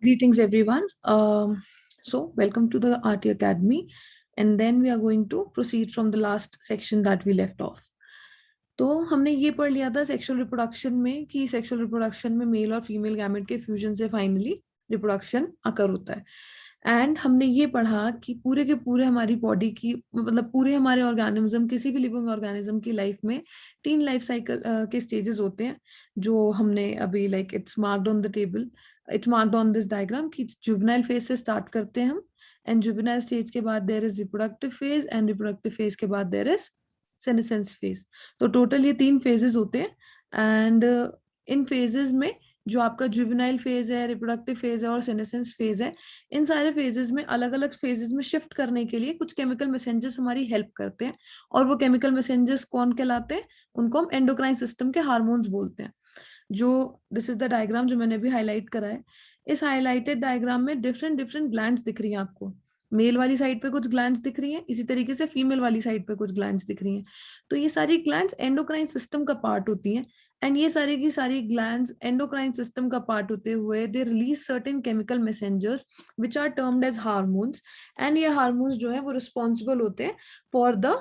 Greetings, everyone. Welcome to the RT Academy. And then we are going to proceed from the last section that we left off. तो हमने ये पढ़ लिया था sexual reproduction में कि सेक्सुअल रिप्रोडक्शन में मेल और फीमेल गैमेट के फ्यूजन से फाइनली रिप्रोडक्शन अकर होता है। एंड हमने ये पढ़ा कि पूरे के पूरे हमारी बॉडी की मतलब पूरे हमारे ऑर्गेनिज्म किसी भी लिविंग ऑर्गेनिज्म की लाइफ में 3 लाइफ साइकिल के स्टेजेस होते हैं जो हमने अभी like it's marked on the table, it's marked on this diagram कि जुवेनाइल फेज से स्टार्ट करते हैं हम एंड जुवेनाइल स्टेज के बाद there is reproductive phase and reproductive phase के बाद देयर इज सेनेसेंस फेज। तो टोटल ये 3 फेजेस होते हैं एंड इन फेजेस में जो आपका जुवेनाइल फेज है, रिप्रोडक्टिव फेज है और सेनेसेंस फेज है, इन सारे फेजेस में अलग अलग फेजेस में शिफ्ट करने के लिए कुछ केमिकल मैसेंजर्स हमारी हेल्प करते हैं। और वो केमिकल मैसेंजर्स कौन कहलाते हैं? उनको हम एंडोक्राइन सिस्टम के हार्मोन्स बोलते हैं। जो दिस इज द डायग्राम जो मैंने अभी हाईलाइट करा है। इस हाईलाइटेड डायग्राम में डिफरेंट डिफरेंट ग्लैंड्स दिख रही हैं आपको। मेल वाली साइड पे कुछ ग्लैंड्स दिख रही हैं, इसी तरीके से फीमेल वाली साइड पे कुछ ग्लैंड्स दिख रही हैं। तो ये सारी ग्लैंड्स एंडोक्राइन सिस्टम का पार्ट होती हैं एंड ये सारी की सारी ग्लैंड्स एंडोक्राइन सिस्टम का पार्ट होते हुए they release certain chemical messengers which are termed as hormones. And ये हार्मोन्स जो है वो रिस्पॉन्सिबल होते हैं for the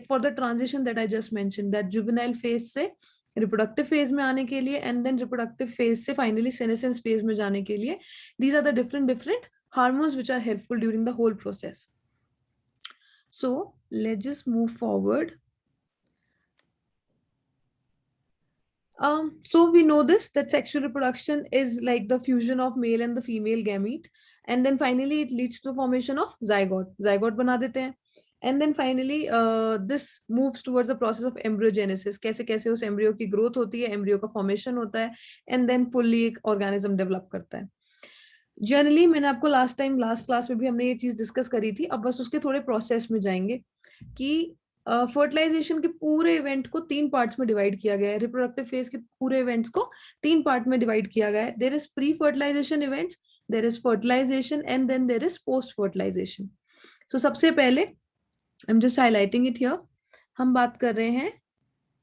for the transition that I just mention, दैट जुवेनाइल फेज से रिप्रोडक्टिव फेज में आने के लिए एंड देन रिप्रोडक्टिव फेज से फाइनली सेनेसेंस फेज में जाने के लिए। These are the different different hormones which are helpful during the whole process. So let's just move forward. So we know this that sexual reproduction is like the fusion of male and the female gamete, and then finally it leads to the formation of zygote. Zygote बना देते हैं, and then finally this moves towards the process of embryogenesis. कैसे कैसे उस embryo की growth होती है, embryo का फॉर्मेशन होता है, एंड देन फुल्ली एक ऑर्गेनिज्म डेवलप करता है। जनरली मैंने आपको लास्ट टाइम लास्ट क्लास में भी हमने ये चीज डिस्कस करी थी, अब बस उसके थोड़े प्रोसेस में जाएंगे कि फर्टिलाइजेशन के पूरे इवेंट को 3 पार्ट्स में डिवाइड किया गया है। रिप्रोडक्टिव फेज के पूरे इवेंट्स को 3 पार्ट में डिवाइड किया गया है। There is pre fertilization events, there is fertilization and then there is post fertilization. So सबसे पहले I am just highlighting it here, हम बात कर रहे हैं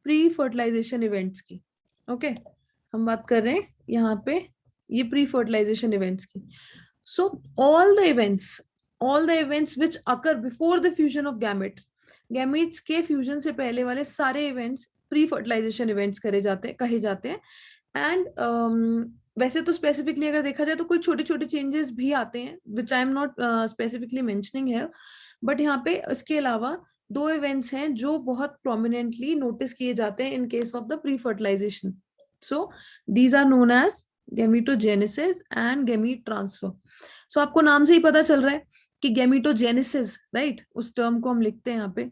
प्री फर्टिलाइजेशन इवेंट्स की। ओके हम बात कर रहे हैं यहाँ पे ये प्री फर्टिलाइजेशन इवेंट्स की। So all the events which occur before the fusion of gamete, gametes के फ्यूजन से पहले वाले सारे इवेंट्स प्री फर्टिलाइजेशन इवेंट्स कहे जाते हैं। एंड वैसे तो स्पेसिफिकली अगर देखा जाए तो कोई छोटे छोटे चेंजेस भी आते हैं which I am not specifically mentioning है, बट यहाँ पे इसके अलावा 2 इवेंट्स हैं जो बहुत प्रोमिनेंटली नोटिस किए जाते हैं in case of the pre fertilization. So these are known as gametogenesis and gamete transfer. So आपको नाम से ही पता चल रहा है कि गैमीटोजेनेसिस, राइट, उस टर्म को हम लिखते हैं यहाँ पे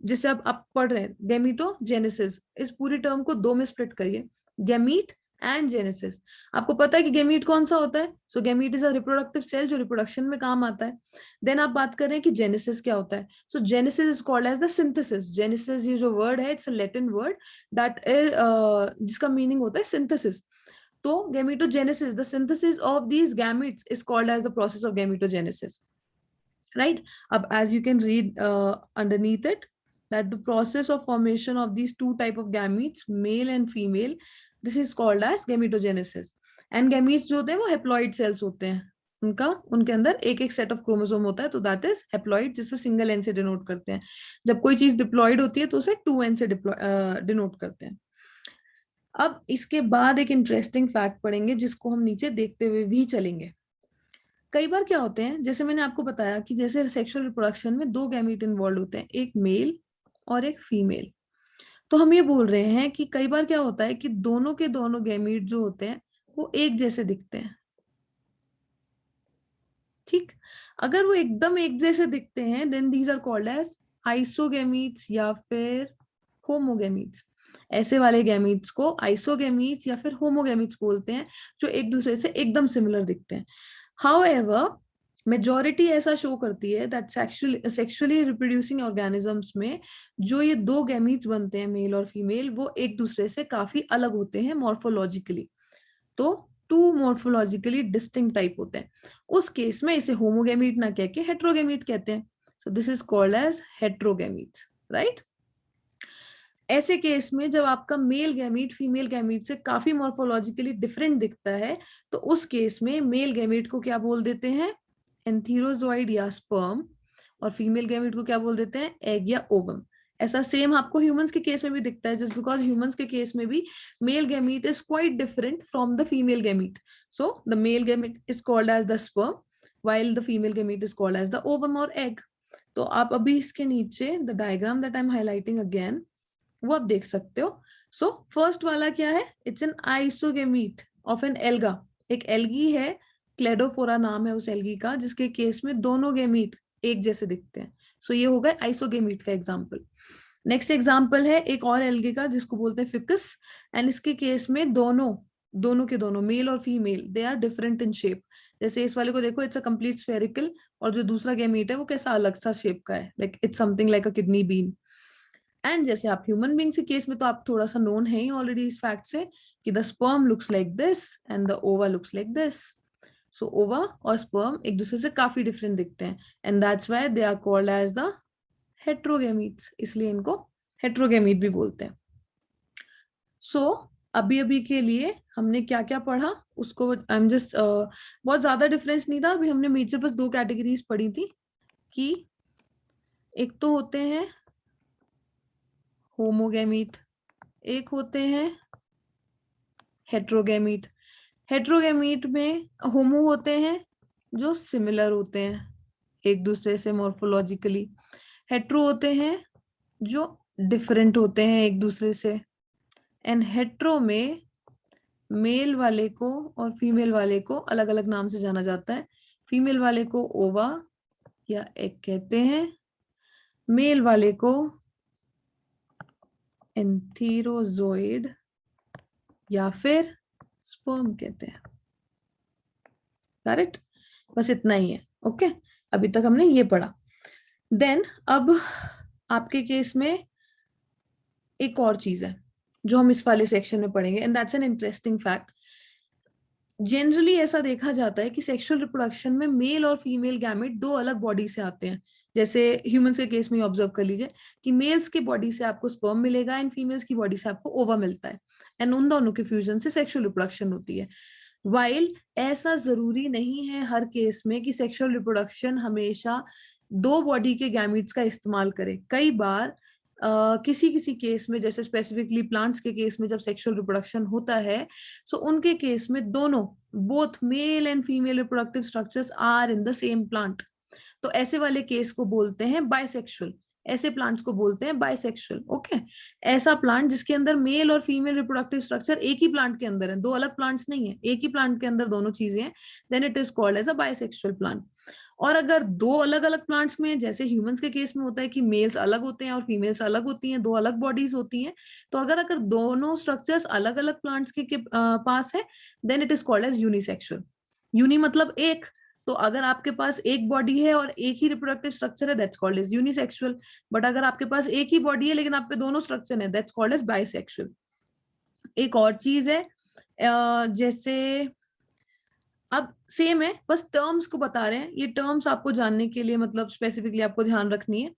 जिसे आप पढ़ रहे हैं गैमीटोजेनेसिस। इस पूरी टर्म को 2 में स्प्लिट करिए, गैमीट एंड जेनेसिस। आपको पता है कि गैमीट कौन सा होता है? So gamete is a reproductive cell जो रिप्रोडक्शन में काम आता है। देन आप बात कर रहे हैं कि जेनेसिस क्या होता है। So genesis is called as the synthesis. Genesis ये जो वर्ड है it's a Latin word that is जिसका मीनिंग होता है सिंथेसिस। तो gametogenesis, the synthesis of these gametes is called as the process of gametogenesis, right? As you can read underneath it, that the process of formation of these 2 type of gametes, male and female, this is called as gametogenesis. And gametes जो होते हैं वो haploid sales होते हैं, उनके अंदर एक एक सेट ऑफ क्रोमोसोम होता है, तो दैट इज हेप्लॉइड, जिसे सिंगल एन से डिनोट करते हैं। जब कोई चीज डिप्लॉइड होती है तो उसे 2n से डिनोट करते हैं। अब इसके बाद एक इंटरेस्टिंग फैक्ट पढ़ेंगे जिसको हम नीचे देखते हुए भी चलेंगे। कई बार क्या होते हैं, जैसे मैंने आपको बताया कि जैसे सेक्सुअल रिप्रोडक्शन में 2 गैमीट इन्वॉल्व होते हैं, एक मेल और एक फीमेल। तो हम ये बोल रहे हैं कि कई बार क्या होता है कि दोनों के दोनों गैमीट जो होते हैं वो एक जैसे दिखते हैं। ठीक, अगर वो एकदम एक जैसे दिखते हैं then these are called as isogametes या फिर होमोगैमीट्स। ऐसे वाले गैमीट्स को आइसोगैमीट्स या फिर होमोगैमीट्स बोलते हैं जो एक दूसरे से एकदम सिमिलर दिखते हैं। However, मेजोरिटी ऐसा शो करती है दैट सेक्सुअली रिप्रोड्यूसिंग ऑर्गेनिजम्स में जो ये 2 गैमीट्स बनते हैं मेल और फीमेल, वो एक दूसरे से काफी अलग होते हैं मॉर्फोलॉजिकली। तो 2 मॉर्फोलॉजिकली डिस्टिंक्ट टाइप होते हैं। उस केस में इसे होमोगैमीट ना कह के हेट्रोगैमीट कहते हैं। So this is called as heterogametes, right? ऐसे केस में जब आपका मेल गैमीट फीमेल गैमीट से काफी मॉर्फोलॉजिकली डिफरेंट दिखता है, तो उस केस में मेल गैमीट को क्या बोल देते हैं, एंथीरोजोइड या स्पर्म, और फीमेल गैमीट को क्या बोल देते हैं, एग या ओवम। ऐसा सेम आपको ह्यूमंस के केस में भी दिखता है, जस्ट बिकॉज ह्यूमंस के केस में भी male gamete is quite different from the female gamete. So the male gamete is called as the sperm while the female gamete is called as the ovum or egg। तो आप अभी इसके नीचे the diagram that I am highlighting again, वो आप देख सकते हो। सो फर्स्ट वाला क्या है, it's an isogamete of an alga. एक एल्गी है, क्लेडोफोरा नाम है उस एल्गी का, जिसके केस में दोनों गेमीट एक जैसे दिखते हैं। सो ये हो गया आइसोगेमीट का एग्जाम्पल। नेक्स्ट एग्जाम्पल है एक और एल्गी का जिसको बोलते हैं फिकस, एंड इसके केस में दोनों दोनों के दोनों मेल और female they are different in shape. जैसे इस वाले को देखो, इट्स अ कंप्लीट स्फेरिकल, और जो दूसरा गेमीट है वो कैसा अलग सा शेप का है, like it's something like a kidney bean. And जैसे आप ह्यूमन बींग्स के केस में तो आप थोड़ा सा नोन है ही ऑलरेडी इस फैक्ट से कि the sperm looks like this and the ओवा लुक्स लाइक दिस। सो ओवा और स्पर्म एक दूसरे से काफी डिफरेंट दिखते हैं, and that's why they are called as the heterogametes, इसलिए इनको हेट्रोगेमीट भी बोलते हैं। सो अभी अभी के लिए हमने क्या क्या पढ़ा उसको आई एम जस्ट, बहुत ज्यादा डिफरेंस नहीं था। अभी हमने मेजर बस दो कैटेगरीज पढ़ी थी, कि एक तो होते हैं होमोगेमीट, एक होते हैं हेट्रोगेमीट। हेट्रोगेमीट में होमो होते हैं जो सिमिलर होते हैं एक दूसरे से मॉर्फोलॉजिकली, हेट्रो होते हैं जो डिफरेंट होते हैं एक दूसरे से। एंड हेट्रो में मेल वाले को और फीमेल वाले को अलग अलग नाम से जाना जाता है। फीमेल वाले को ओवा या एग कहते हैं, मेल वाले को एंथीरोजोइड या फिर स्पर्म कहते हैं। करेक्ट, बस इतना ही है। ओके, अभी तक हमने ये पढ़ा। देन अब आपके केस में एक और चीज है जो हम इस वाले सेक्शन में पढ़ेंगे, and that's an interesting fact. Generally ऐसा देखा जाता है कि सेक्सुअल रिप्रोडक्शन में मेल और फीमेल गैमेट दो अलग बॉडी से आते हैं। जैसे ह्यूमंस के केस में ऑब्जर्व कर लीजिए कि मेल्स की बॉडी से आपको स्पर्म मिलेगा एंड फीमेल्स की बॉडी से आपको ओवा मिलता है, एंड उन दोनों के फ्यूजन से सेक्सुअल रिप्रोडक्शन होती है। वाइल ऐसा जरूरी नहीं है हर केस में कि सेक्सुअल रिप्रोडक्शन हमेशा दो बॉडी के गैमेट्स का इस्तेमाल करे। कई बार किसी किसी केस में, जैसे स्पेसिफिकली प्लांट्स के केस में जब सेक्सुअल रिप्रोडक्शन होता है, सो उनके केस में दोनों both male and female reproductive structures are in the same plant. तो ऐसे वाले केस को बोलते हैं बाइसेक्सुअल, ऐसे प्लांट्स को बोलते हैं बाइसेक्सुअल। ओके, ऐसा प्लांट जिसके अंदर मेल और फीमेल रिप्रोडक्टिव स्ट्रक्चर एक ही प्लांट के अंदर है, दो अलग प्लांट्स नहीं है, एक ही प्लांट के अंदर दोनों चीजें हैं, then it is called as a bisexual plant. और अगर दो अलग अलग प्लांट्स में, जैसे ह्यूमंस के केस में होता है कि मेल्स अलग होते हैं और फीमेल्स अलग होती हैं, दो अलग बॉडीज होती हैं, तो अगर अगर दोनों स्ट्रक्चर्स अलग अलग प्लांट्स के पास है, then it is called as unisexual. Uni मतलब एक, तो अगर आपके पास एक बॉडी है और एक ही रिप्रोडक्टिव स्ट्रक्चर है, that's called as unisexual. But अगर आपके पास एक ही बॉडी है लेकिन आप पे दोनों स्ट्रक्चर है, दैट्स कॉल्ड एज बाइसेक्सुअल। एक और चीज है, जैसे अब सेम है, बस टर्म्स को बता रहे हैं, ये टर्म्स आपको जानने के लिए मतलब स्पेसिफिकली आपको ध्यान रखनी है।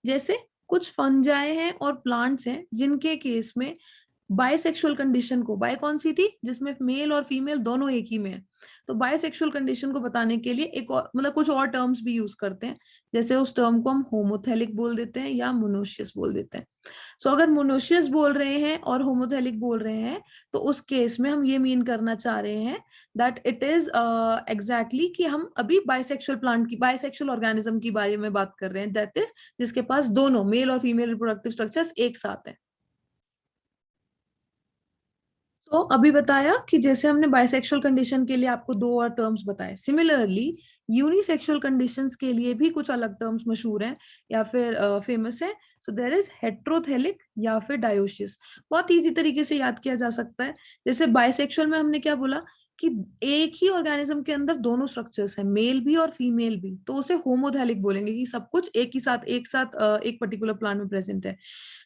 जैसे कुछ फंजाई हैं और प्लांट्स हैं जिनके केस में बायसेक्सुअल कंडीशन को, बाय कौन सी थी, जिसमें मेल और फीमेल दोनों एक ही में है, तो बायसेक्सुअल कंडीशन को बताने के लिए एक और मतलब कुछ और टर्म्स भी यूज करते हैं। जैसे उस टर्म को हम होमोथेलिक बोल देते हैं या मोनोशियस बोल देते हैं। सो अगर मोनोशियस बोल रहे हैं और होमोथेलिक बोल रहे हैं, तो उस केस में हम ये मीन करना चाह रहे हैं दैट इट इज एग्जैक्टली कि हम अभी बायसेक्सुअल प्लांट की, बायसेक्सुअल ऑर्गेनिज्म की बारे में बात कर रहे हैं, दैट इज जिसके पास दोनों मेल और फीमेल रिप्रोडक्टिव स्ट्रक्चर्स एक साथ है। तो अभी बताया कि जैसे हमने बाइसेक्सुअल कंडीशन के लिए आपको दो और टर्म्स बताए, सिमिलरली यूनिसेक्सुअल कंडीशंस के लिए भी कुछ अलग टर्म्स मशहूर हैं या फिर फेमस है। सो देयर इज हेट्रोथेलिक या फिर डायोशियस। बहुत इजी तरीके से याद किया जा सकता है। जैसे बाइसेक्सुअल में हमने क्या बोला कि एक ही ऑर्गेनिज्म के अंदर दोनों स्ट्रक्चर्स हैं, मेल भी और फीमेल भी, तो उसे होमोथेलिक बोलेंगे कि सब कुछ एक ही साथ एक साथ एक पर्टिकुलर प्लांट में प्रेजेंट है।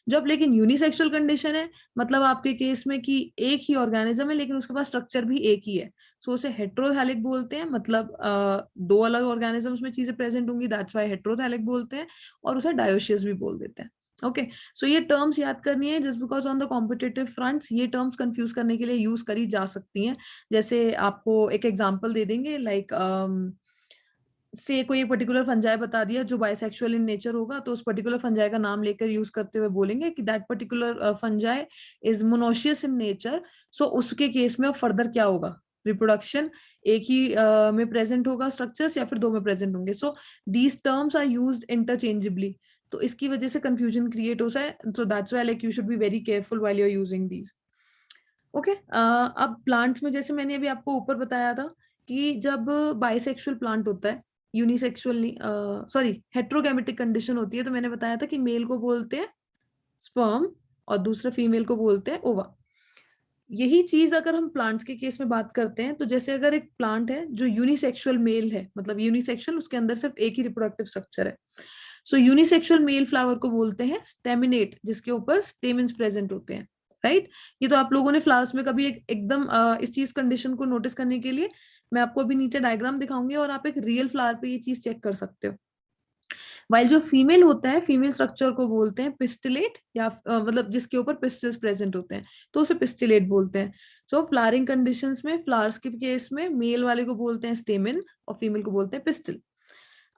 जब लेकिन यूनिसेक्सुअल कंडीशन है, मतलब आपके केस में कि एक ही ऑर्गेनिज्म है लेकिन उसके पास स्ट्रक्चर भी एक ही है, सो उसे हेट्रोथैलिक बोलते हैं। मतलब दो अलग ऑर्गेनिजम्स में चीजें प्रेजेंट होंगी, दैट्स व्हाई हेट्रोथैलिक बोलते हैं, और उसे डायोशियस भी बोल देते हैं। ओके, सो ये टर्म्स याद करनी है, just because on the competitive fronts ये टर्म्स कंफ्यूज करने के लिए यूज करी जा सकती हैं। जैसे आपको एक एग्जांपल दे देंगे, लाइक से कोई एक पर्टिकुलर फंजाई बता दिया जो बाइसेक्सुअल इन नेचर होगा, तो उस पर्टिकुलर फंजाई का नाम लेकर यूज करते हुए बोलेंगे कि that particular fungi is monoecious in nature. So उसके केस में अब फर्दर क्या होगा, रिप्रोडक्शन एक ही में प्रेजेंट होगा स्ट्रक्चर्स, या फिर दो में प्रेजेंट होंगे। So these terms are used interchangeably, तो इसकी वजह से कंफ्यूजन क्रिएट होता है। So that's why like you should be very careful while you are using these. Okay, अब प्लांट्स में जैसे मैंने अभी आपको ऊपर बताया था कि जब बाइसेक्सुअल प्लांट होता है, यूनिसेक्सुअल नहीं, सॉरी हेट्रोगैमेटिक कंडीशन होती है, तो मैंने बताया था कि मेल को बोलते हैं स्पर्म और दूसरे फीमेल को बोलते हैं ओवा। यही चीज अगर हम प्लांट्स के केस में बात करते हैं, तो जैसे अगर एक प्लांट है जो यूनिसेक्सुअल मेल है, मतलब यूनिसेक्सुअल, उसके अंदर सिर्फ एक ही रिप्रोडक्टिव स्ट्रक्चर है, सो यूनिसेक्सुअल मेल फ्लावर को बोलते हैं स्टेमिनेट, जिसके ऊपर स्टेमेन्स प्रेजेंट होते हैं, राइट। ये तो आप लोगों ने फ्लावर्स में कभी एकदम इस चीज कंडीशन को नोटिस करने के लिए मैं आपको अभी नीचे डायग्राम दिखाऊंगी, और आप एक रियल फ्लावर पे ये चीज चेक कर सकते हो। वाइल जो फीमेल होता है, फीमेल स्ट्रक्चर को बोलते हैं पिस्टिलेट, या मतलब जिसके ऊपर पिस्टल्स प्रेजेंट होते हैं, तो उसे पिस्टिलेट बोलते हैं। सो फ्लावरिंग कंडीशंस में, फ्लावर्स के केस में मेल वाले को बोलते हैं स्टेमिन और फीमेल को बोलते हैं पिस्टिल।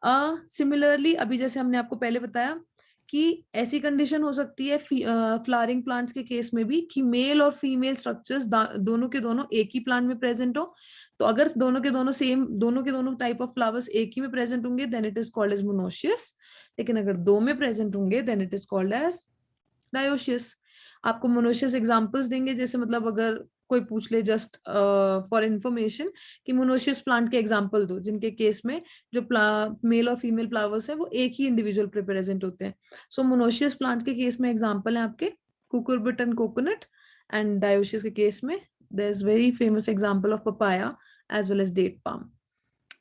सिमिलरली अभी जैसे हमने आपको पहले बताया कि ऐसी कंडीशन हो सकती है फ्लावरिंग प्लांट्स के केस में भी कि मेल और फीमेल स्ट्रक्चर्स दोनों के दोनों एक ही प्लांट में प्रेजेंट हो। तो अगर दोनों के दोनों सेम, दोनों के दोनों टाइप ऑफ फ्लावर्स एक ही में प्रेजेंट होंगे, then it is called as monoecious. लेकिन अगर दो में प्रेजेंट होंगे, then it is called as dioecious. आपको मोनोशियस एग्जांपल्स देंगे, जैसे मतलब अगर कोई पूछ ले जस्ट फॉर इंफॉर्मेशन कि मोनोशियस प्लांट के एग्जांपल दो जिनके केस में जो मेल और फीमेल फ्लावर्स है वो एक ही इंडिविजुअल पे प्रेजेंट होते हैं। सो मोनोशियस प्लांट के केस में एग्जांपल है आपके cucurbit and coconut, and dioecious के केस में there is very famous example of papaya as well as date palm.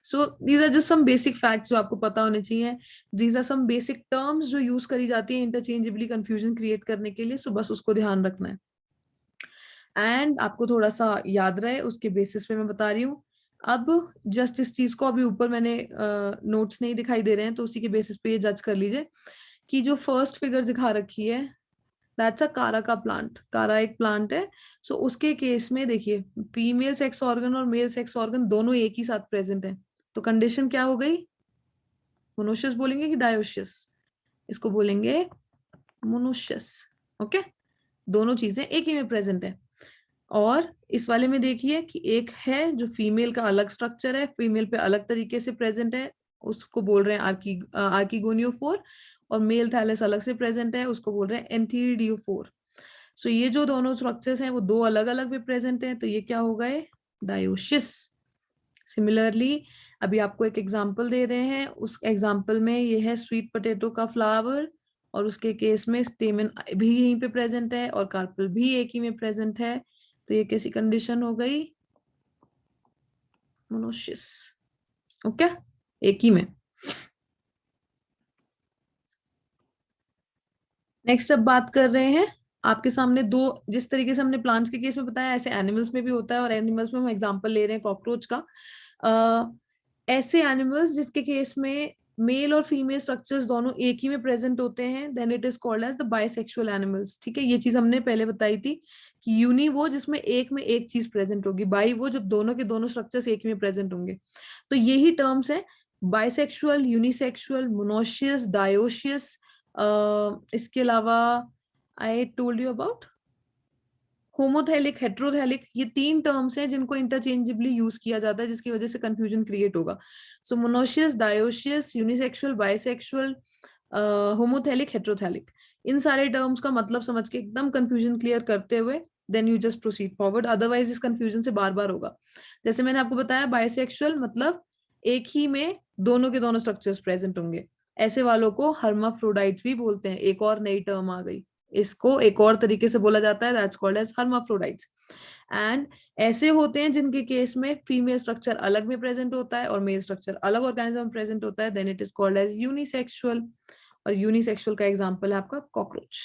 So these are just some basic facts जो आपको पता होने चाहिए। These are some basic terms जो यूज करी जाती है इंटरचेंजेबली कंफ्यूजन क्रिएट करने के लिए, सो बस उसको ध्यान रखना है। एंड आपको थोड़ा सा याद रहे उसके बेसिस पे मैं बता रही हूँ। अब जस्ट इस चीज को अभी ऊपर मैंने नोट्स नहीं दिखाई दे रहे हैं, तो उसी के बेसिस पे ये जज कर लीजिए कि जो फर्स्ट फिगर दिखा रखी है दैट्स अ कारा का प्लांट। कारा एक प्लांट है। सो उसके केस में देखिए फीमेल सेक्स ऑर्गन और मेल सेक्स ऑर्गन दोनों एक ही साथ प्रेजेंट है, तो कंडीशन क्या हो गई, मोनोशियस बोलेंगे कि डायोशियस, इसको बोलेंगे मोनोशियस। ओके, दोनों चीजें एक ही में प्रेजेंट है। और इस वाले में देखिए कि एक है जो फीमेल का अलग स्ट्रक्चर है, फीमेल पे अलग तरीके से प्रेजेंट है, उसको बोल रहे हैं आर्कीगोनियोफोर, और मेल थैलेस अलग से प्रेजेंट है, उसको बोल रहे हैं एंथीरिडियोफोर। सो ये जो दोनों स्ट्रक्चर्स हैं वो दो अलग अलग भी प्रेजेंट है, तो ये क्या हो गए, डायोशिस। सिमिलरली अभी आपको एक एग्जांपल दे रहे हैं, उस एग्जांपल में ये है स्वीट पोटैटो का फ्लावर, और उसके केस में स्टेमन भी यहीं पे प्रेजेंट है और कार्पल भी एक ही में प्रेजेंट है, तो ये कैसी कंडीशन हो गई, मोनोशियस। ओके, एक ही में। नेक्स्ट अब बात कर रहे हैं आपके सामने दो, जिस तरीके से हमने प्लांट्स के केस में बताया ऐसे एनिमल्स में भी होता है, और एनिमल्स में हम एग्जांपल ले रहे हैं कॉकरोच का। ऐसे एनिमल्स जिसके केस में मेल और फीमेल स्ट्रक्चर्स दोनों एक ही में प्रेजेंट होते हैं, then it is called as the bisexual animals. ठीक है, ये चीज हमने पहले बताई थी कि यूनी वो जिसमें एक चीज प्रेजेंट होगी, बाई वो जब दोनों के दोनों स्ट्रक्चर्स एक ही में प्रेजेंट होंगे। तो यही टर्म्स है, बाइसेक्सुअल, यूनिसेक्सुअल, मोनोशियस, डायोशियस। इसके अलावा I told you about homothallic, heterothallic, ये तीन टर्म्स हैं जिनको इंटरचेंजेबली यूज किया जाता है, जिसकी वजह से कंफ्यूजन क्रिएट होगा। So monoecious, dioecious, unisexual, bisexual, homothallic, heterothallic, इन सारे टर्म्स का मतलब समझ के एकदम कंफ्यूजन क्लियर करते हुए then you just proceed forward, otherwise इस कंफ्यूजन से बार बार होगा। जैसे मैंने आपको बताया बाइसेक्सुअल मतलब एक ही में दोनों के दोनों स्ट्रक्चर्स प्रेजेंट होंगे, ऐसे वालों को हर्माफ्रोडाइट्स भी बोलते हैं, एक और नई टर्म आ गई, इसको एक और तरीके से बोला जाता है, दैट्स कॉल्ड एज हर्माफ्रोडाइट्स। एंड ऐसे होते हैं जिनके केस में फीमेल स्ट्रक्चर अलग में प्रेजेंट होता है और मेल स्ट्रक्चर अलग ऑर्गेनिज्म में प्रेजेंट होता है, then it is called as unisexual. और यूनिसेक्सुअल का एग्जांपल है आपका कॉकरोच।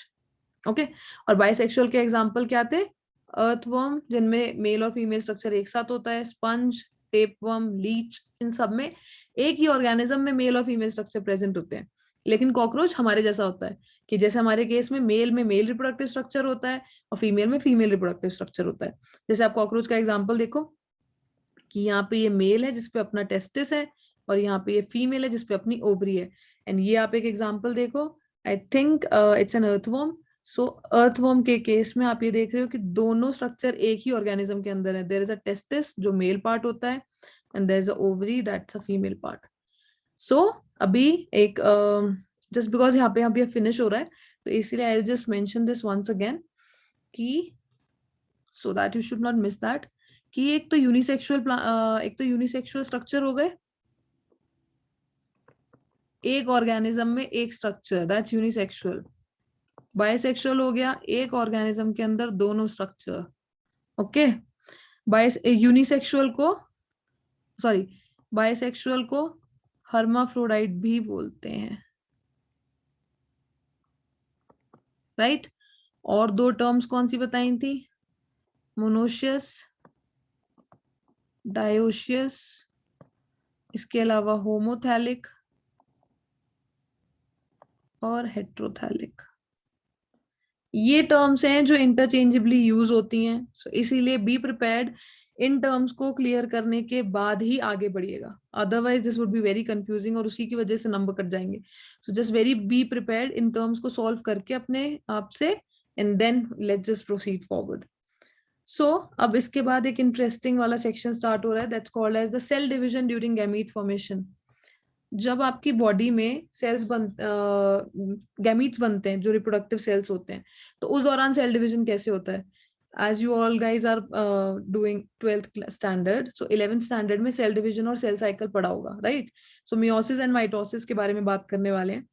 ओके, और बाइसेक्सुअल के एग्जांपल क्या थे, अर्थवर्म जिनमें मेल और फीमेल स्ट्रक्चर एक साथ होता है, स्पंज, टेपवर्म, लीच, इन सब में एक ही ऑर्गेनिज्म में मेल और फीमेल स्ट्रक्चर प्रेजेंट होते हैं। लेकिन कॉकरोच हमारे जैसा होता है, कि जैसे हमारे केस में मेल रिप्रोडक्टिव स्ट्रक्चर होता है और फीमेल में फीमेल रिप्रोडक्टिव स्ट्रक्चर होता है। जैसे आप कॉकरोच का एग्जाम्पल देखो कि यहाँ पे ये मेल है जिसपे अपना टेस्टिस है और यहाँ पे ये फीमेल है जिसपे अपनी ओवरी है। एंड ये आप एक एग्जाम्पल देखो, I think it's an earthworm. So earthworm के केस में आप ये देख रहे हो कि दोनों स्ट्रक्चर एक ही ऑर्गेनिज्म के अंदर है। देयर इज अ टेस्टिस जो मेल पार्ट होता है and there is a ovary that's a female part. So अभी एक जस्ट बिकॉज यहाँ पे अभी फिनिश हो रहा है तो इसीलिए I just mention this once again कि so that you should not miss that कि एक तो यूनिसेक्सुअल स्ट्रक्चर हो गए, एक ऑर्गेनिज्म में एक स्ट्रक्चर दैट्स यूनिसेक्सुअल। बायसेक्सुअल हो गया एक ऑर्गेनिज्म के अंदर दोनों स्ट्रक्चर। ओके, यूनिसेक्सुअल को सॉरी बायसेक्सुअल को हर्माफ्रोडाइट भी बोलते हैं, राइट। और दो टर्म्स कौन सी बताई थी, मोनोशियस, डायोशियस, इसके अलावा होमोथैलिक और हेट्रोथैलिक। ये टर्म्स हैं जो इंटरचेंजेबली यूज होती हैं। सो इसीलिए बी प्रिपेयर्ड, इन टर्म्स को क्लियर करने के बाद ही आगे बढ़िएगा, otherwise this would be very confusing और उसी की वजह से नंबर कट जाएंगे। So just very be prepared इन टर्म्स को सॉल्व करके अपने आप से and then let's just proceed forward. So अब इसके बाद एक इंटरेस्टिंग वाला सेक्शन स्टार्ट हो रहा है that's called as the cell division during gamete formation. जब आपकी बॉडी में सेल्स गैमीट्स बनते हैं जो रिप्रोडक्टिव सेल्स होते हैं, तो उस दौरान सेल डिवीजन कैसे होता है। As you all guys are doing 12th standard, so 11th standard में सेल डिवीजन और सेल साइकिल पढ़ा होगा, right. So meiosis and mitosis के बारे में बात करने वाले हैं।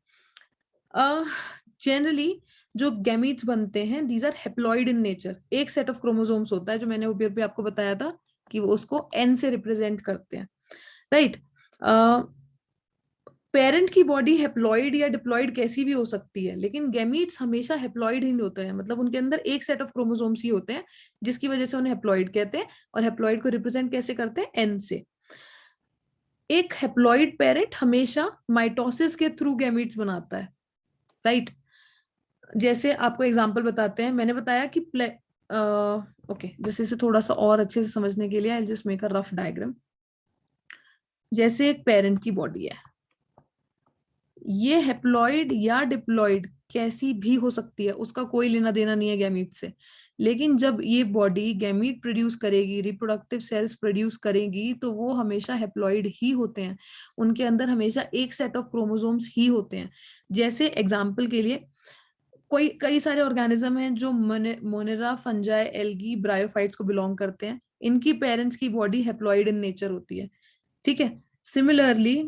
जनरली जो गैमीट्स बनते हैं these are haploid in nature. एक सेट ऑफ क्रोमोसोम्स होता है जो मैंने ऊपर पे आपको बताया था कि वो उसको एन से रिप्रेजेंट करते हैं, राइट। पेरेंट की बॉडी हेप्लॉइड या डिप्लॉइड कैसी भी हो सकती है, लेकिन गैमीट्स हमेशा हेप्लॉइड ही होते हैं, मतलब उनके अंदर एक सेट ऑफ क्रोमोसोम्स ही होते हैं जिसकी वजह से उन्हें हेप्लॉइड कहते हैं। और हेप्लॉइड को रिप्रेजेंट कैसे करते हैं, एन से। एक हेप्लॉइड पेरेंट हमेशा माइटोसिस के थ्रू गैमीट्स बनाता है, राइट। जैसे आपको एग्जांपल बताते हैं, मैंने बताया कि ओके जैसे इसे थोड़ा सा और अच्छे से समझने के लिए I just make a rough diagram. जैसे एक पेरेंट की बॉडी है, ये हेप्लॉइड या डिप्लॉइड कैसी भी हो सकती है, उसका कोई लेना देना नहीं है गैमीट से। लेकिन जब ये बॉडी गैमीट प्रोड्यूस करेगी, रिप्रोडक्टिव सेल्स प्रोड्यूस करेगी, तो वो हमेशा हेप्लॉइड ही होते हैं। उनके अंदर हमेशा एक सेट ऑफ क्रोमोसोम्स ही होते हैं। जैसे एग्जाम्पल के लिए कई सारे ऑर्गेनिज्म हैं जो मोनेरा, फंजाई, एल्गी, ब्रायोफाइट्स को बिलोंग करते हैं। इनकी पेरेंट्स की बॉडी हेप्लॉइड इन नेचर होती है, ठीक है। सिमिलरली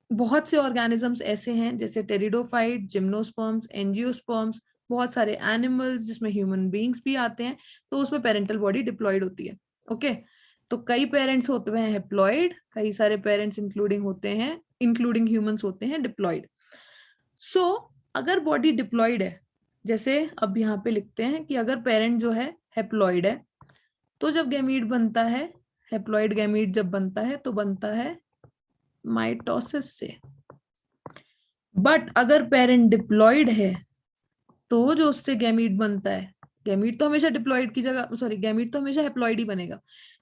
बहुत से ऑर्गेनिजम्स ऐसे हैं जैसे टेरिडोफाइट, जिम्नोस्पर्म्स, एंजियोस्पर्म्स, बहुत सारे एनिमल्स जिसमें ह्यूमन बींग्स भी आते हैं, तो उसमें पेरेंटल बॉडी डिप्लॉयड होती है। ओके, तो कई पेरेंट्स होते हैं हेप्लॉइड, कई सारे पेरेंट्स इंक्लूडिंग ह्यूमंस होते हैं डिप्लॉयड। सो अगर बॉडी डिप्लॉयड है, जैसे अब यहाँ पे लिखते हैं कि अगर पेरेंट जो है हेप्लॉइड है, तो जब गैमीट बनता है, हेप्लॉइड गैमीट जब बनता है तो बनता है माइटोसिस से। बट अगर पेरेंट डिप्लॉइड है तो जो उससे गैमीट बनता है, गैमीट तो हमेशा डिप्लॉइड की जगह सॉरी गैमीट तो हमेशा हेप्लॉइड ही बनेगा,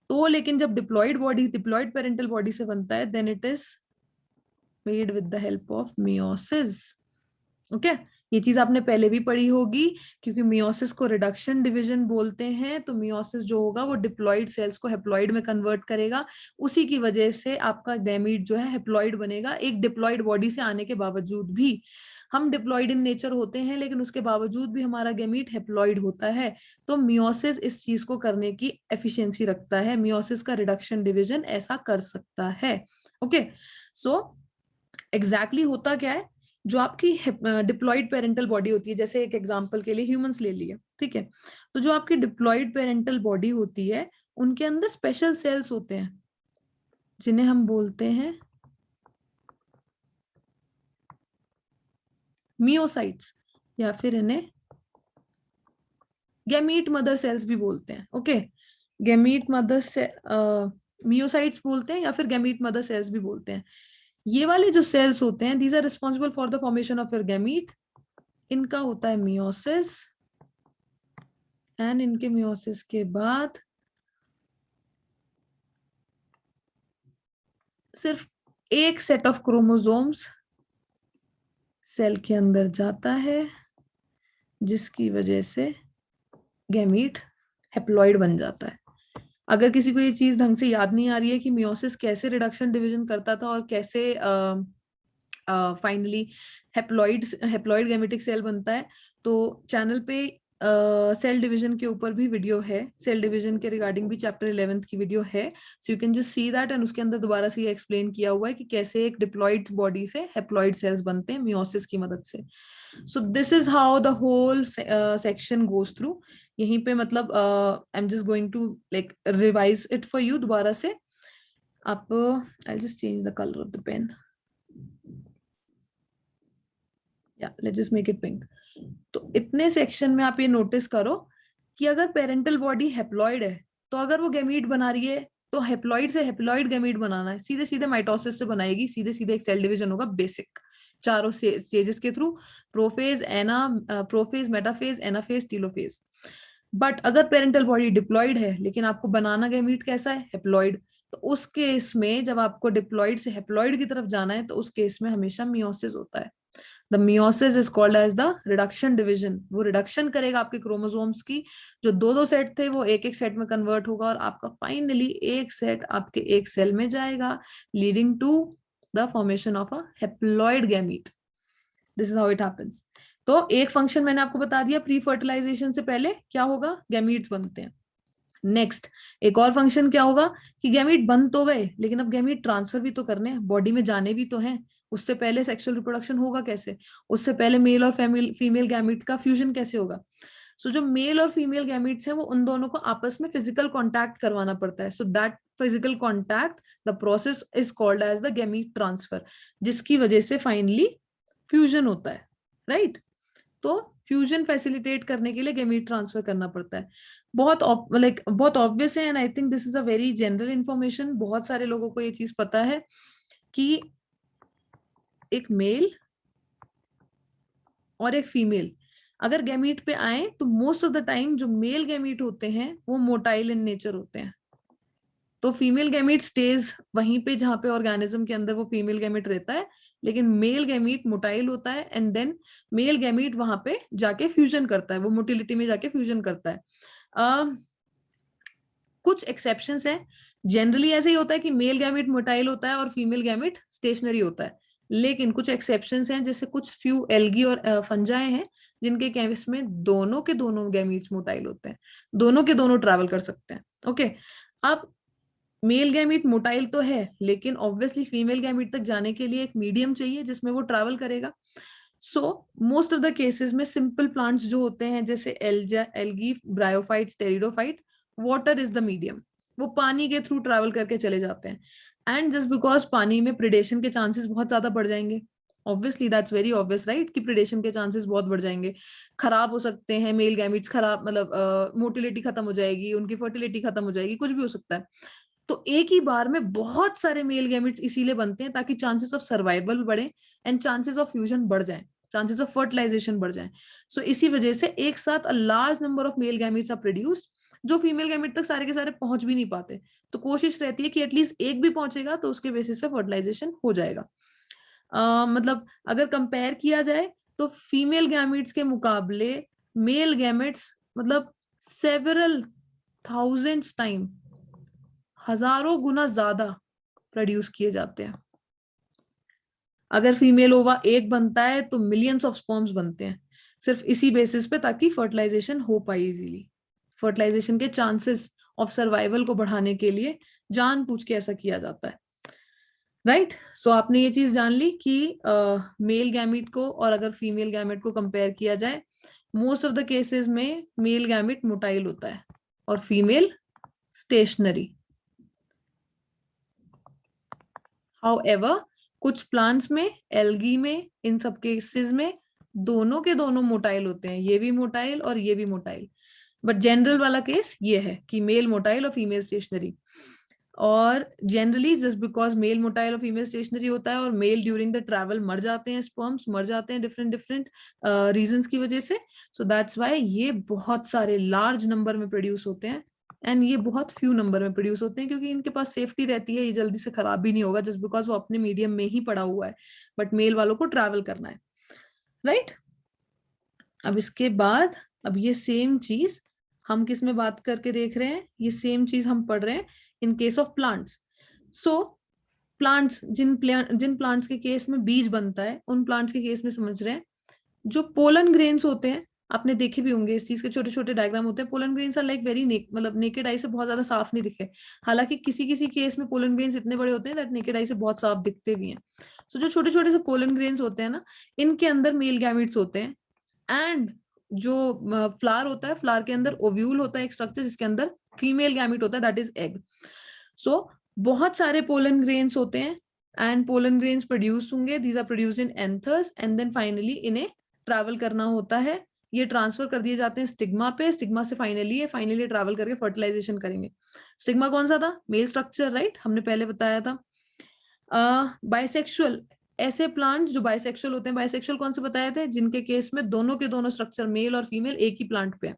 तो लेकिन जब डिप्लॉइड पेरेंटल बॉडी से बनता है then it is made with the help of meiosis. Okay, ये चीज आपने पहले भी पढ़ी होगी, क्योंकि मियोसिस को रिडक्शन डिवीजन बोलते हैं। तो मियोसिस जो होगा वो डिप्लॉइड सेल्स को हेप्लॉइड में कन्वर्ट करेगा, उसी की वजह से आपका गैमीट जो है हेप्लॉइड बनेगा। एक डिप्लॉइड बॉडी से आने के बावजूद भी हम डिप्लॉइड इन नेचर होते हैं, लेकिन उसके बावजूद भी हमारा गैमीट हेप्लॉइड होता है। तो मियोसिस इस चीज को करने की एफिशिएंसी रखता है, मियोसिस का रिडक्शन डिवीजन ऐसा कर सकता है। ओके, सो एग्जैक्टली होता क्या है, जो आपकी डिप्लॉइड पेरेंटल बॉडी होती है, जैसे एक एग्जांपल के लिए ह्यूमंस ले लिए, ठीक है। तो जो आपकी डिप्लॉइड पेरेंटल बॉडी होती है उनके अंदर स्पेशल सेल्स होते हैं जिन्हें हम बोलते हैं मियोसाइट्स, या फिर इन्हें गैमीट मदर सेल्स भी बोलते हैं। ओके, गैमीट मदर से मियोसाइट्स बोलते हैं या फिर गैमीट मदर सेल्स भी बोलते हैं। ये वाले जो सेल्स होते हैं these are responsible for the formation of your gamete इनका होता है मियोसिस, एंड इनके मियोसिस के बाद सिर्फ एक सेट ऑफ क्रोमोसोम्स सेल के अंदर जाता है, जिसकी वजह से गैमीट हेप्लॉइड बन जाता है। अगर किसी को ये चीज ढंग से याद नहीं आ रही है कि मियोसिस कैसे रिडक्शन डिवीजन करता था और कैसे फाइनली हेप्लॉइड गैमेटिक सेल बनता है, तो चैनल पे सेल डिवीजन के ऊपर भी वीडियो है, सेल डिवीजन के रिगार्डिंग भी चैप्टर 11 की वीडियो है, so you can just see that, and उसके अंदर दोबारा से ये एक्सप्लेन किया हुआ है कि कैसे एक डिप्लॉइड बॉडी से हेप्लॉइड सेल्स बनते हैं मियोसिस की मदद से। So this is how the whole section goes through. यहीं पे मतलब I am just going to like revise it for you दोबारा से। आप I just change the colour of the pen, या let's just make it pink. तो इतने section में आप ये नोटिस करो कि अगर पेरेंटल बॉडी हेप्लॉइड है, तो अगर वो गैमीट बना रही है, तो हेप्लॉइड से हेप्लॉइड गैमीट बनाना है, सीधे सीधे माइटोसिस से बनाएगी, सीधे सीधे एक सेल डिवीजन होगा बेसिक, चारों स्टेजेस के through, prophase, prophase, metaphase, anaphase, telophase. But अगर पेरेंटल बॉडी डिप्लॉइड है, लेकिन आपको बनाना गैमीट कैसा है, हेप्लॉइड, तो उस केस में जब आपको डिप्लॉइड से हेप्लॉइड की तरफ जाना है, तो उस केस में हमेशा मियोसिस होता है। The meiosis is called as the reduction division. वो रिडक्शन करेगा आपके क्रोमोसोम्स की, जो दो दो सेट थे वो एक एक सेट में कन्वर्ट होगा, और आपका फाइनली एक सेट आपके एक सेल में जाएगा, leading to the formation of a haploid gamete. This is how it happens. तो एक फंक्शन मैंने आपको बता दिया, प्री फर्टिलाइजेशन से पहले क्या होगा, गैमीट्स बनते हैं। नेक्स्ट एक और फंक्शन क्या होगा कि गैमीट बन तो गए, लेकिन अब गैमीट ट्रांसफर भी तो करने हैं, बॉडी में जाने भी तो हैं। उससे पहले सेक्सुअल रिप्रोडक्शन होगा कैसे, उससे पहले मेल और फीमेल गैमीट का फ्यूजन कैसे होगा। सो जो मेल और फीमेल गैमीट्स हैं, वो उन दोनों को आपस में फिजिकल कॉन्टैक्ट करवाना पड़ता है। So that physical contact, the process is called as the gamete transfer, जिसकी वजह से फाइनली फ्यूजन होता है, राइट। तो फ्यूजन फैसिलिटेट करने के लिए गैमीट ट्रांसफर करना पड़ता है। बहुत बहुत ऑब्वियस है, and I think this is a very general information, बहुत सारे लोगों को ये चीज पता है कि एक मेल और एक फीमेल अगर गैमीट पे आए, तो मोस्ट ऑफ द टाइम जो मेल गैमीट होते हैं वो मोटाइल इन नेचर होते हैं। तो फीमेल गैमीट स्टेज वहीं पे जहां पे ऑर्गेनिज्म के अंदर वो फीमेल गैमीट रहता है, लेकिन मेल गैमीट मोटाइल होता है, एंड देन मेल गैमीट वहां पे जाके फ्यूजन करता है, वो मोटिलिटी में जाके फ्यूजन करता है। कुछ एक्सेप्शंस हैं, जनरली ऐसे ही होता है कि मेल गैमेट मोटाइल होता है और फीमेल गैमेट स्टेशनरी होता है, लेकिन कुछ एक्सेप्शंस हैं, जैसे कुछ फ्यू एल्गी और फंजाई हैं, जिनके केस में दोनों के दोनों गैमीट्स मोटाइल होते हैं, दोनों के दोनों ट्रैवल कर सकते हैं। ओके, अब मेल गैमीट मोटाइल तो है, लेकिन ऑब्वियसली फीमेल गैमीट तक जाने के लिए एक मीडियम चाहिए जिसमें वो ट्रैवल करेगा। So most of the cases में सिंपल प्लांट्स जो होते हैं, जैसे algae, bryophyte, pteridophyte, water is the medium, वो पानी के थ्रू ट्रैवल करके चले जाते हैं। एंड जस्ट बिकॉज पानी में प्रिडेशन के चांसेस बहुत ज्यादा बढ़ जाएंगे, obviously that's very obvious right, कि प्रिडेशन के चांसेस बहुत बढ़ जाएंगे, खराब हो सकते हैं मेल गैमिट्स, खराब मतलब मोटिलिटी खत्म हो जाएगी, उनकी फर्टिलिटी खत्म हो जाएगी, कुछ भी हो सकता है। तो एक ही बार में बहुत सारे मेल गैमिट्स इसीलिए बनते हैं ताकि चांसेस ऑफ सर्वाइवल बढ़े, एंड चांसेस ऑफ फ्यूजन बढ़ जाए, चांसेस ऑफ फर्टिलाइजेशन बढ़ जाए। सो इसी वजह से एक साथ a large number of male gametes are produced, जो फीमेल गैमिट तक सारे के सारे पहुंच भी नहीं पाते। तो कोशिश रहती है कि एटलीस्ट एक भी पहुंचेगा तो उसके बेसिस पे फर्टिलाइजेशन हो जाएगा। मतलब अगर कंपेयर किया जाए, तो फीमेल गैमिट्स के मुकाबले मेल गैमिट्स मतलब सेवरल थाउजेंड्स टाइम, हजारों गुना ज्यादा प्रोड्यूस किए जाते हैं। अगर फीमेल ओवा एक बनता है तो मिलियंस ऑफ स्पर्म्स बनते हैं, सिर्फ इसी बेसिस पे, ताकि फर्टिलाइजेशन हो पाए इजीली। फर्टिलाइजेशन के चांसेस ऑफ सर्वाइवल को बढ़ाने के लिए जानबूझ के ऐसा किया जाता है, राइट। सो आपने ये चीज जान ली कि मेल गैमिट को और अगर फीमेल गैमिट को कंपेयर किया जाए, मोस्ट ऑफ द केसेस में मेल गैमिट मोटाइल होता है और फीमेल स्टेशनरी। हाउएवर कुछ प्लांट्स में, एल्गी में, इन सब केसेस में दोनों के दोनों मोटाइल होते हैं, ये भी मोटाइल और ये भी मोटाइल। बट जनरल वाला केस ये है कि मेल मोटाइल और फीमेल स्टेशनरी। और generally just because male motile और फीमेल स्टेशनरी होता है और मेल ड्यूरिंग द ट्रैवल मर जाते हैं, स्पर्म्स मर जाते हैं डिफरेंट डिफरेंट रीजंस की वजह से। सो दैट्स व्हाई ये बहुत सारे लार्ज नंबर में प्रोड्यूस होते हैं एंड ये बहुत फ्यू नंबर में प्रोड्यूस होते हैं क्योंकि इनके पास सेफ्टी रहती है, ये जल्दी से खराब भी नहीं होगा जस्ट बिकॉज वो अपने मीडियम में ही पड़ा हुआ है, बट मेल वालों को ट्रैवल करना है, राइट। अब इसके बाद अब ये सेम चीज हम किस में बात करके देख रहे हैं, ये सेम चीज हम पढ़ रहे हैं in case of plants. So plants, जिन प्लांट्स के केस में बीज बनता है उन प्लांट्स के केस में समझ रहे हैं जो पोलन ग्रेन्स होते हैं, आपने देखे भी होंगे इस चीज के छोटे छोटे डायग्राम होते हैं। Pollen grains are like very मतलब नेकेड आई से बहुत ज्यादा साफ नहीं दिखे, हालांकि किसी किसी केस में पोलन ग्रेन्स इतने बड़े होते हैं दैट नेकेड आई से बहुत साफ दिखते भी हैं। सो जो छोटे छोटे से पोलन ग्रेन्स होते हैं ना, इनके अंदर मेल गैमेट्स होते हैं एंड जो फ्लावर होता है, फ्लावर के अंदर ओव्यूल होता है एक स्ट्रक्चर जिसके अंदर फीमेल गैमेट होता है, दैट इज एग। सो बहुत सारे पोलन ग्रेन्स होते हैं एंड पोलन ग्रेन्स प्रोड्यूस होंगे, these are produced in anthers and then finally इन्हें ट्रैवल करना होता है, ये ट्रांसफर कर दिए जाते हैं स्टिग्मा पे, स्टिग्मा से फाइनली ट्रैवल करके फर्टिलाइजेशन करेंगे। स्टिग्मा कौन सा था, मेल स्ट्रक्चर, राइट, हमने पहले बताया था। बाइसेक्सुअल, ऐसे प्लांट जो बाइसेक्सुअल होते हैं, बाइसेक्सुअल कौन से बताए थे, जिनके केस में दोनों के दोनों स्ट्रक्चर मेल और फीमेल एक ही प्लांट पे है,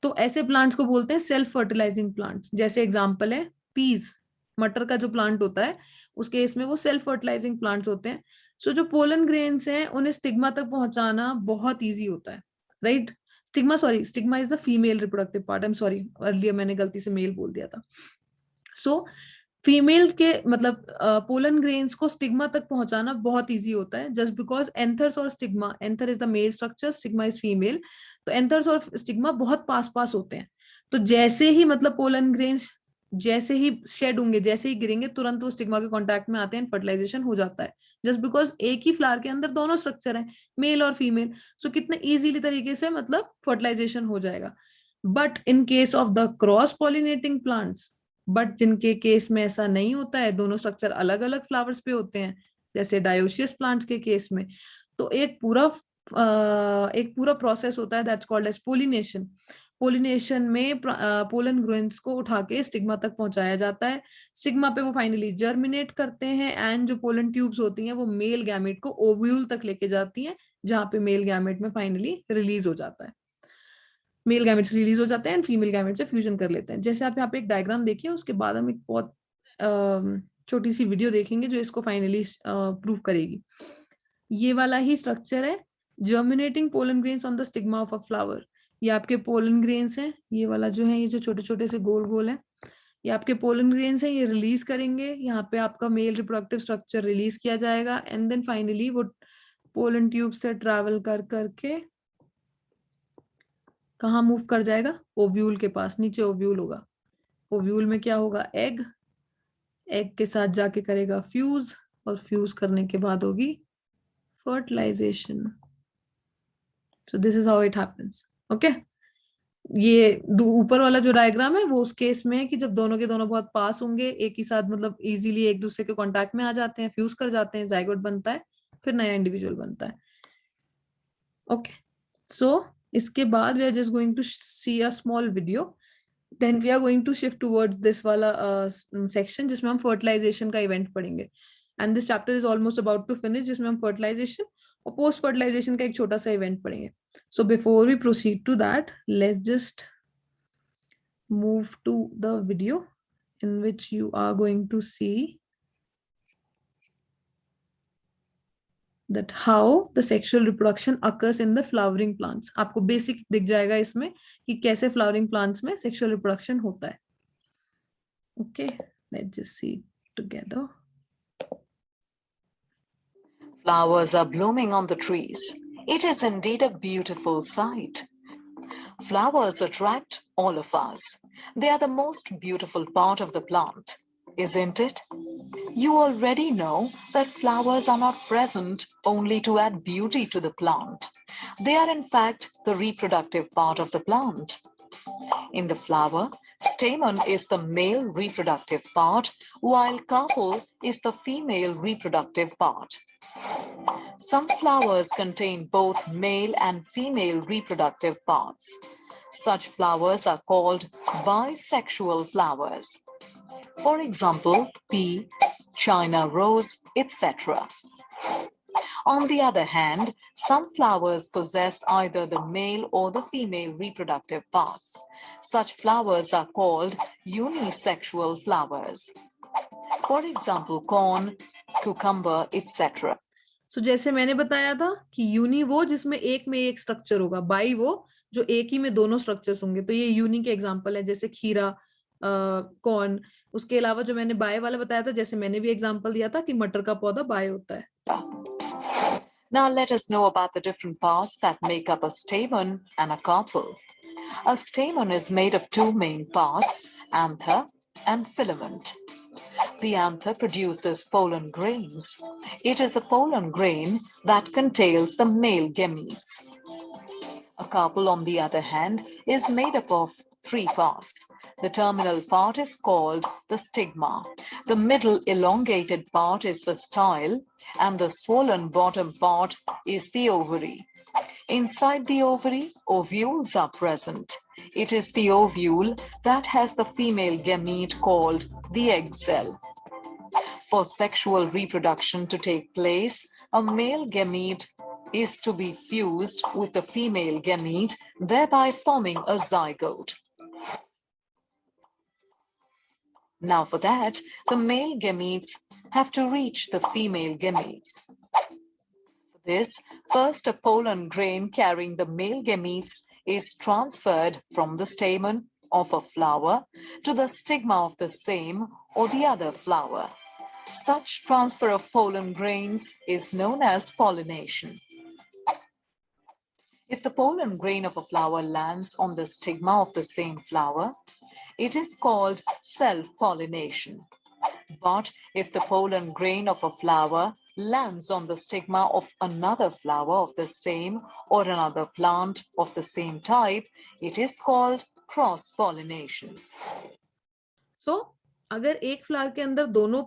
तो ऐसे प्लांट्स को बोलते हैं सेल्फ फर्टिलाइजिंग प्लांट्स। जैसे एग्जांपल है पीज, मटर का जो प्लांट होता है उस केस में वो सेल्फ फर्टिलाइजिंग प्लांट्स होते हैं। सो जो पोलन ग्रेन्स हैं उन्हें स्टिग्मा तक पहुंचाना बहुत ईजी होता है, right. Stigma is the female reproductive part, I am sorry earlier मैंने गलती से मेल बोल दिया था। सो फीमेल के मतलब पोलन ग्रेन्स को स्टिग्मा तक पहुंचाना बहुत इजी होता है जस्ट बिकॉज एंथर्स और stigma, anther is the male structure, stigma is female, तो एंथर्स और स्टिग्मा बहुत पास पास होते हैं। तो जैसे ही मतलब पोलन ग्रेन्स जैसे ही शेड होंगे, जैसे ही गिरेंगे, तुरंत वो स्टिग्मा के कांटेक्ट में आते हैं, फर्टिलाइजेशन हो जाता है जस्ट बिकॉज एक ही फ्लावर के अंदर दोनों स्ट्रक्चर है मेल और फीमेल। सो कितने इजीली तरीके से मतलब फर्टिलाइजेशन हो जाएगा। But in case of the cross pollinating plants, but जिनके केस में ऐसा नहीं होता है, दोनों स्ट्रक्चर अलग अलग फ्लावर्स पे होते हैं, जैसे डायोसियस प्लांट्स के केस में, तो एक पूरा प्रोसेस होता है that's called as pollination. Pollination में पोलन ग्रेन्स को उठा के स्टिग्मा तक पहुंचाया जाता है, स्टिग्मा पे वो फाइनली जर्मिनेट करते हैं एंड जो पोलन ट्यूब्स होती हैं वो मेल गैमेट को ओव्यूल तक लेके जाती हैं, जहां पे मेल गैमेट में फाइनली रिलीज हो जाता है, मेल गैमेट्स रिलीज हो जाते हैं एंड फीमेल गैमेट से फ्यूजन कर लेते हैं। जैसे आप यहाँ पे एक डायग्राम देखिए, उसके बाद हम एक बहुत छोटी सी वीडियो देखेंगे जो इसको फाइनली प्रूव करेगी। ये वाला ही स्ट्रक्चर है, germinating pollen grains on the stigma of a flower. ये आपके पोलन ग्रेन्स हैं, ये वाला जो है, ये जो छोटे छोटे से गोल गोल है, ये आपके पोलन ग्रेन्स हैं, ये रिलीज करेंगे, यहाँ पे आपका मेल रिप्रोडक्टिव स्ट्रक्चर रिलीज किया जाएगा एंड देन फाइनली वो पोलन ट्यूब से ट्रैवल कर करके कहाँ मूव कर जाएगा, ओव्यूल के पास, नीचे ओव्यूल होगा, ओव्यूल में क्या होगा, एग, एग के साथ जाके करेगा फ्यूज और फ्यूज करने के बाद होगी fertilization. So this is how it happens, okay. ये ऊपर वाला जो डायग्राम है वो उस केस में है कि जब दोनों के दोनों बहुत पास होंगे, एक ही साथ मतलब इजीली एक दूसरे के कांटेक्ट में आ जाते हैं, फ्यूज कर जाते हैं, जाइगोट बनता है, फिर नया इंडिविजुअल बनता है, ओके। सो इसके बाद we are just going to see a small video, then we are going to shift towards this वाला सेक्शन जिसमें हम फर्टिलाइजेशन का इवेंट पढ़ेंगे and this chapter is almost about to finish, जिसमें हम फर्टिलाइजेशन और पोस्ट फर्टिलाइजेशन का एक छोटा सा इवेंट पढ़ेंगे। So before we proceed to that, let's just move to the video in which you are going to see that how the sexual reproduction occurs in the flowering plants। आपको basic दिख जाएगा इसमें कि कैसे flowering plants में sexual reproduction होता है, okay, let's just see together। Flowers are blooming on the trees. It is indeed a beautiful sight. Flowers attract all of us. They are the most beautiful part of the plant, isn't it? You already know that flowers are not present only to add beauty to the plant. They are in fact the reproductive part of the plant. In the flower, stamen is the male reproductive part, while carpel is the female reproductive part. Some flowers contain both male and female reproductive parts. Such flowers are called bisexual flowers. For example, pea, China rose, etc. On the other hand, some flowers possess either the male or the female reproductive parts. Such flowers are called unisexual flowers. For example, corn, cucumber, etc. सो जैसे मैंने बताया था कि uni वो जिसमें एक में एक स्ट्रक्चर होगा, बाई वो जो एक ही में दोनों स्ट्रक्चर्स होंगे। तो ये यूनि के एग्जांपल है, जैसे खीरा, कॉर्न। उसके अलावा जो मैंने बाय वाला बताया था, जैसे मैंने भी एग्जांपल दिया था कि मटर का पौधा बाय होता है। Now let us know about the different parts that make up a stamen and a carpel. A stamen is made of two main parts, anther and filament. The anther produces pollen grains. It is a pollen grain that contains the male gametes. A carpel, on the other hand, is made up of three parts. The terminal part is called the stigma. The middle elongated part is the style, and the swollen bottom part is the ovary. Inside the ovary, ovules are present. It is the ovule that has the female gamete called the egg cell. For sexual reproduction to take place, a male gamete is to be fused with the female gamete, thereby forming a zygote. Now for that, the male gametes have to reach the female gametes. For this, first a pollen grain carrying the male gametes is transferred from the stamen of a flower to the stigma of the same or the other flower. Such transfer of pollen grains is known as pollination. If the pollen grain of a flower lands on the stigma of the same flower, it is called self-pollination. But if the pollen grain of a flower lands on the stigma of another flower of the same or another plant of the same type, it is called cross-pollination. So, अगर एक flower के अंदर दोनों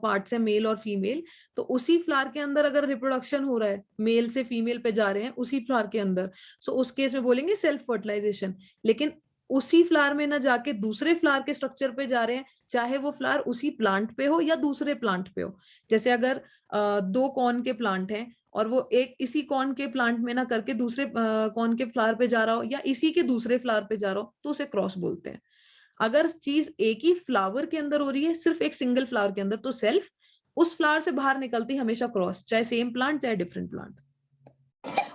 parts है, mail और female, तो उसी flower के अंदर अगर रिप्रोडक्शन हो रहा है, मेल से फीमेल पे जा रहे हैं उसी फ्लावर के अंदर, सो उस केस में बोलेंगे सेल्फ फर्टिलाइजेशन। लेकिन उसी फ्लावर में ना जाके दूसरे फ्लावर के स्ट्रक्चर पे जा रहे हैं, चाहे वो फ्लावर उसी प्लांट पे हो या दूसरे प्लांट पे हो। जैसे अगर दो कॉर्न के प्लांट हैं और वो एक इसी कॉर्न के प्लांट में ना करके दूसरे कॉर्न के फ्लावर पे जा रहा हो या इसी के दूसरे फ्लावर पे जा रहा हो, तो उसे क्रॉस बोलते हैं। अगर चीज एक ही फ्लावर के अंदर हो रही है, सिर्फ एक सिंगल फ्लावर के अंदर, तो सेल्फ उस फ्लावर से बाहर निकलती हमेशा क्रॉस, चाहे सेम प्लांट चाहे different plant.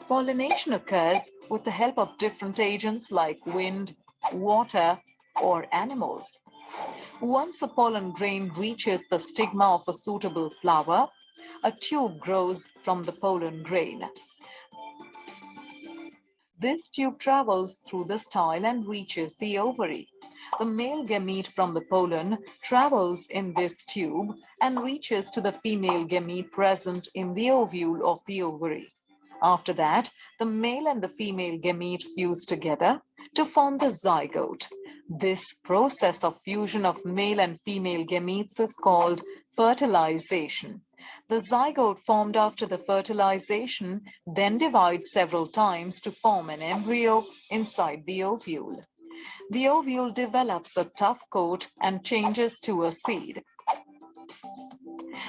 Pollination occurs with the help of different agents like wind, water, or animals. Once a pollen grain reaches the stigma of a suitable flower, a tube grows from the pollen grain. This tube travels through the style and reaches the ovary. The male gamete from the pollen travels in this tube and reaches to the female gamete present in the ovule of the ovary. After that, the male and the female gamete fuse together to form the zygote. This process of fusion of male and female gametes is called fertilization. The zygote formed after the fertilization then divides several times to form an embryo inside the ovule. The ovule develops a tough coat and changes to a seed.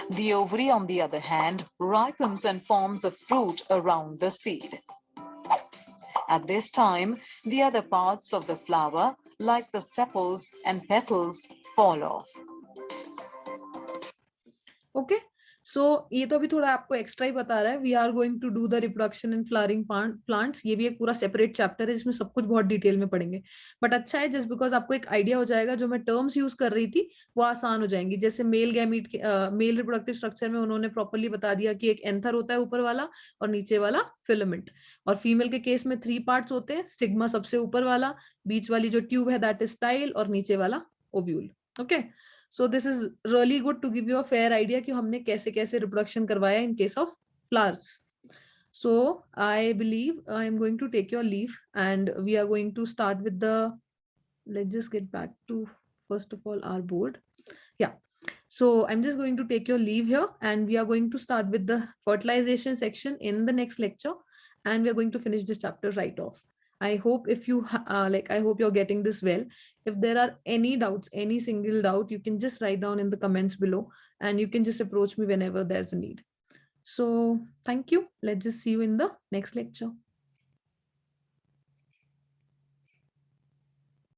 The ovary, on the other hand, ripens and forms a fruit around the seed. At this time, the other parts of the flower, like the sepals and petals, fall off. Okay. सो ये तो अभी थोड़ा आपको extra ही बता रहा है। We are going to do the reproduction in flowering plants. ये भी एक पूरा सेपरेट चैप्टर है जिसमें सब कुछ बहुत डिटेल में पढ़ेंगे। बट अच्छा है जस्ट बिकॉज आपको एक आइडिया हो जाएगा, जो मैं टर्म्स यूज कर रही थी वो आसान हो जाएंगी। जैसे मेल गैमीट के मेल रिप्रोडक्टिव स्ट्रक्चर में उन्होंने प्रॉपर्ली बता दिया कि एक एंथर होता है ऊपर वाला और नीचे वाला फिलामेंट। और फीमेल के केस में 3 पार्ट्स होते हैं, स्टिग्मा सबसे ऊपर वाला, बीच वाली जो ट्यूब है दैट इज स्टाइल, और नीचे वाला ovule. Okay, so this is really good to give you a fair idea कि हमने कैसे कैसे reproduction करवाया in case of flowers. So I believe I am going to take your leave and we are going to start with the, let's just get back to first of all our board. Yeah, so I'm just going to take your leave here and we are going to start with the fertilization section in the next lecture, and we are going to finish this chapter right off. I hope if you I hope you're getting this well. If there are any doubts, any single doubt, you can just write down in the comments below, and you can just approach me whenever there's a need. So thank you. Let's just see you in the next lecture.